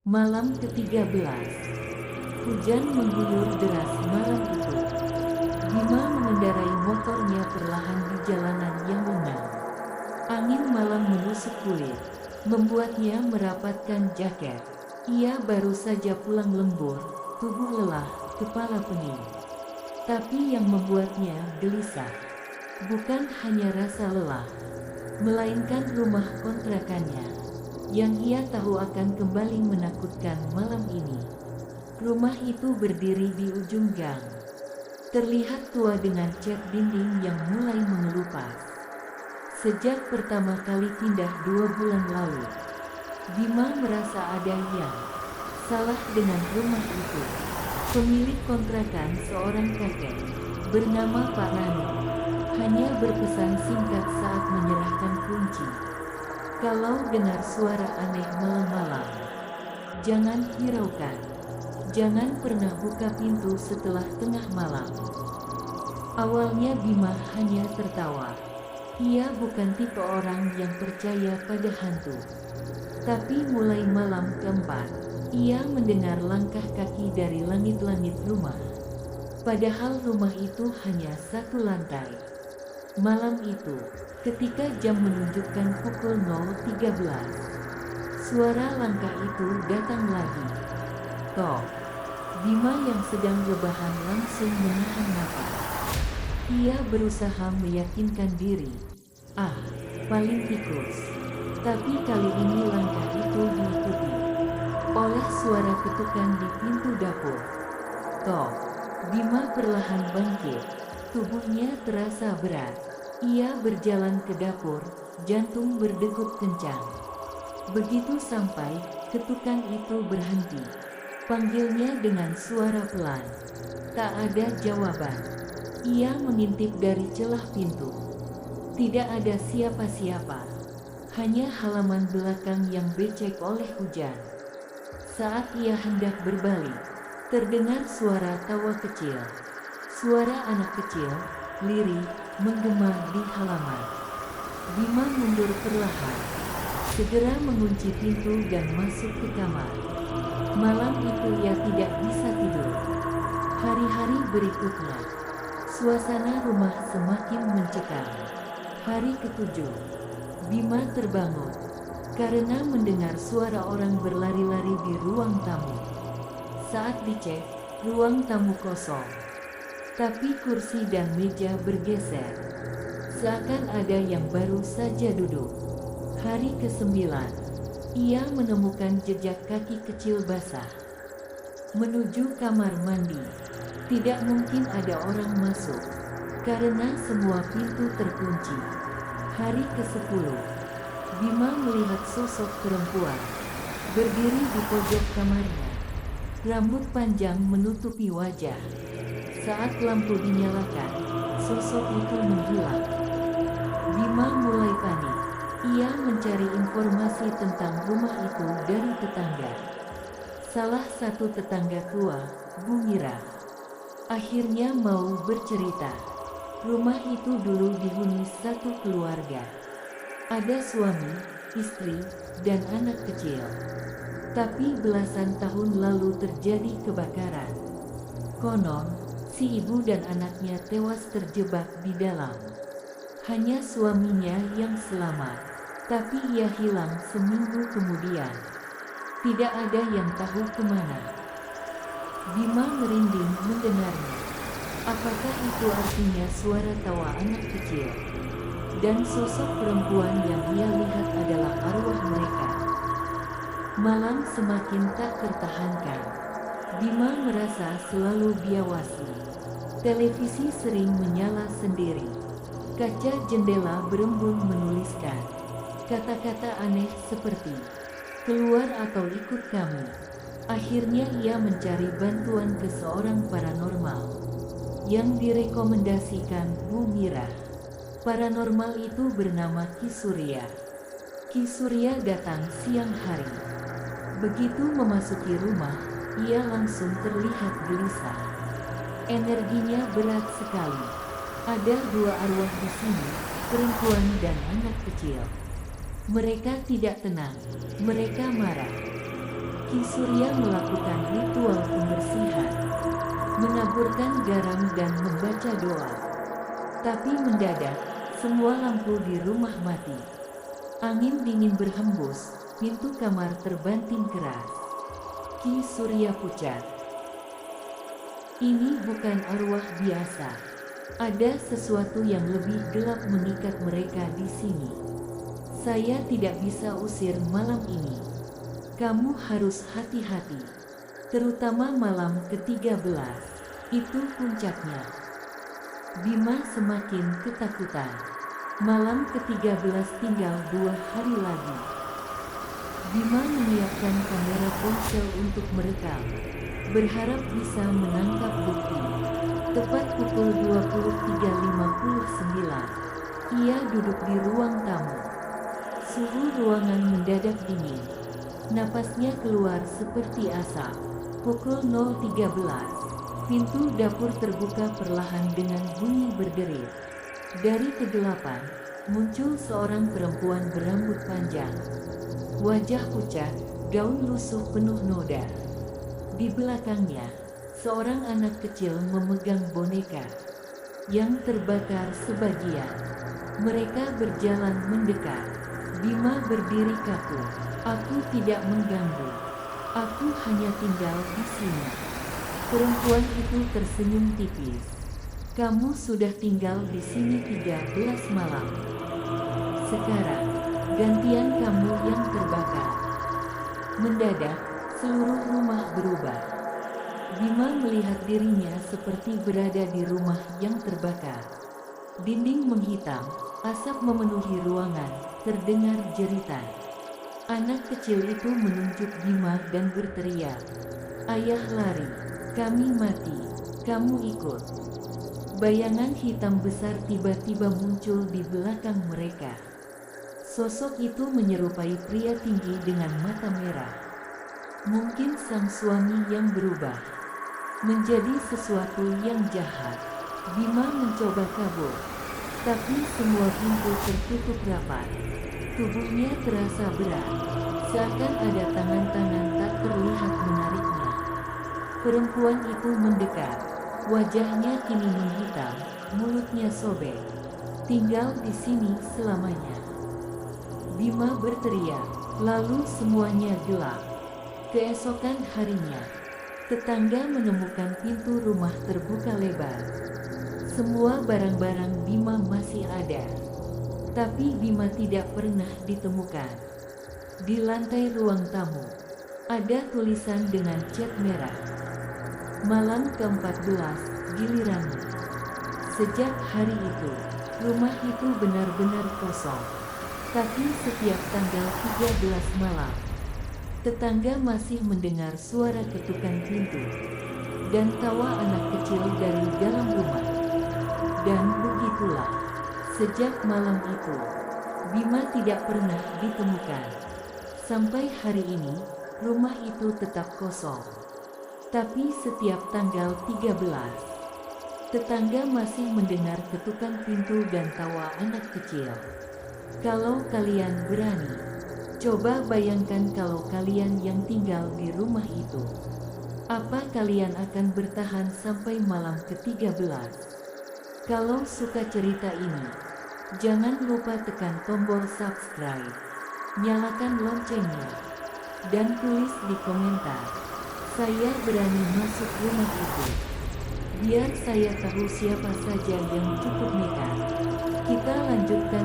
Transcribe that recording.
Malam ke-13. Hujan mengguyur deras malam itu. Bima mengendarai motornya perlahan di jalanan yang lengang. Angin malam menusuk kulit, membuatnya merapatkan jaket. Ia baru saja pulang lembur, tubuh lelah, kepala pening. Tapi yang membuatnya gelisah bukan hanya rasa lelah, melainkan rumah kontrakannya yang ia tahu akan kembali menakutkan malam ini. Rumah itu berdiri di ujung gang, terlihat tua dengan cat dinding yang mulai mengelupas. Sejak pertama kali pindah 2 bulan lalu, Bima merasa ada yang salah dengan rumah itu. Pemilik kontrakan, seorang kakek bernama Pak Rani, hanya berpesan singkat saat menyerahkan kunci. Kalau dengar suara aneh malam-malam, jangan hiraukan. Jangan pernah buka pintu setelah tengah malam. Awalnya Bima hanya tertawa. Ia bukan tipe orang yang percaya pada hantu. Tapi mulai malam keempat, ia mendengar langkah kaki dari langit-langit rumah. Padahal rumah itu hanya 1 lantai. Malam itu, ketika jam menunjukkan pukul 0.13, suara langkah itu datang lagi. Tok. Bima yang sedang rebahan langsung menahan napas. Ia berusaha meyakinkan diri. Paling tikus. Tapi kali ini langkah itu diikuti oleh suara ketukan di pintu dapur. Tok. Bima perlahan bangkit. Tubuhnya terasa berat. Ia berjalan ke dapur, jantung berdegup kencang. Begitu sampai, ketukan itu berhenti. Panggilnya dengan suara pelan. Tak ada jawaban. Ia mengintip dari celah pintu. Tidak ada siapa-siapa. Hanya halaman belakang yang becek oleh hujan. Saat ia hendak berbalik, terdengar suara tawa kecil. Suara anak kecil, lirih, menggema di halaman. Bima mundur perlahan, segera mengunci pintu dan masuk ke kamar. Malam itu ia tidak bisa tidur. Hari-hari berikutnya, suasana rumah semakin mencekam. Hari ke-7, Bima terbangun karena mendengar suara orang berlari-lari di ruang tamu. Saat dicek, ruang tamu kosong. Tapi kursi dan meja bergeser, seakan ada yang baru saja duduk. Hari ke-9, ia menemukan jejak kaki kecil basah. Menuju kamar mandi, tidak mungkin ada orang masuk, karena semua pintu terkunci. Hari ke-10, Bima melihat sosok perempuan, berdiri di pojok kamarnya. Rambut panjang menutupi wajah. Saat lampu dinyalakan, sosok itu menghilang. Bima mulai panik. Ia mencari informasi tentang rumah itu dari tetangga. Salah satu tetangga tua, Bu Mira, akhirnya mau bercerita. Rumah itu dulu dihuni 1 keluarga. Ada suami, istri, dan anak kecil. Tapi belasan tahun lalu terjadi kebakaran. Konon, si ibu dan anaknya tewas terjebak di dalam. Hanya suaminya yang selamat, tapi ia hilang seminggu kemudian. Tidak ada yang tahu kemana. Bima merinding mendengarnya. Apakah itu artinya suara tawa anak kecil? Dan sosok perempuan yang ia lihat adalah arwah mereka. Malam semakin tak tertahankan. Bima merasa selalu biawasi. Televisi sering menyala sendiri. Kaca jendela berembun menuliskan kata-kata aneh seperti keluar atau ikut kami. Akhirnya ia mencari bantuan ke seorang paranormal yang direkomendasikan Bu Mira. Paranormal itu bernama Ki Surya. Ki Surya datang siang hari. Begitu memasuki rumah, ia langsung terlihat gelisah. Energinya berat sekali. Ada 2 arwah di sini, perempuan dan anak kecil. Mereka tidak tenang, mereka marah. Ki Surya melakukan ritual pembersihan, menaburkan garam dan membaca doa. Tapi mendadak, semua lampu di rumah mati. Angin dingin berhembus, pintu kamar terbanting keras. Ki Surya pucat. Ini bukan arwah biasa. Ada sesuatu yang lebih gelap mengikat mereka di sini. Saya tidak bisa usir malam ini. Kamu harus hati-hati. Terutama malam ke-13. Itu puncaknya. Bima semakin ketakutan. Malam ke-13 tinggal 2 hari lagi. Bima menyiapkan kamera ponsel untuk merekam, berharap bisa menangkap bukti. Tepat pukul 23.59, ia duduk di ruang tamu. Suhu ruangan mendadak dingin. Napasnya keluar seperti asap. Pukul 0.13, pintu dapur terbuka perlahan dengan bunyi berderit. Dari kegelapan, muncul seorang perempuan berambut panjang. Wajah pucat, gaun lusuh penuh noda. Di belakangnya, seorang anak kecil memegang boneka yang terbakar sebagian. Mereka berjalan mendekat. Bima berdiri kaku. Aku tidak mengganggu. Aku hanya tinggal di sini. Perempuan itu tersenyum tipis. Kamu sudah tinggal di sini 13 malam. Sekarang, gantian kamu yang terbakar. Mendadak, seluruh rumah berubah. Bima melihat dirinya seperti berada di rumah yang terbakar. Dinding menghitam, asap memenuhi ruangan, terdengar jeritan. Anak kecil itu menunjuk Bima dan berteriak, "Ayah lari, kami mati, kamu ikut." Bayangan hitam besar tiba-tiba muncul di belakang mereka. Sosok itu menyerupai pria tinggi dengan mata merah. Mungkin sang suami yang berubah menjadi sesuatu yang jahat. Bima mencoba kabur, tapi semua pintu tertutup rapat. Tubuhnya terasa berat, seakan ada tangan-tangan tak terlihat menariknya. Perempuan itu mendekat, wajahnya kini menghitam, mulutnya sobek. Tinggal di sini selamanya. Bima berteriak, lalu semuanya gelap. Keesokan harinya, tetangga menemukan pintu rumah terbuka lebar. Semua barang-barang Bima masih ada, tapi Bima tidak pernah ditemukan. Di lantai ruang tamu, ada tulisan dengan cat merah. Malam ke-14, giliranmu. Sejak hari itu, rumah itu benar-benar kosong. Tapi setiap tanggal 13 malam, tetangga masih mendengar suara ketukan pintu dan tawa anak kecil dari dalam rumah. Dan begitulah, sejak malam itu, Bima tidak pernah ditemukan. Sampai hari ini, rumah itu tetap kosong. Tapi setiap tanggal 13, tetangga masih mendengar ketukan pintu dan tawa anak kecil. Kalau kalian berani, coba bayangkan kalau kalian yang tinggal di rumah itu. Apa kalian akan bertahan sampai malam ke-13? Kalau suka cerita ini, jangan lupa tekan tombol subscribe, nyalakan loncengnya, dan tulis di komentar, "Saya berani masuk rumah itu." Biar saya tahu siapa saja yang cukup nekat. Kita lanjutkan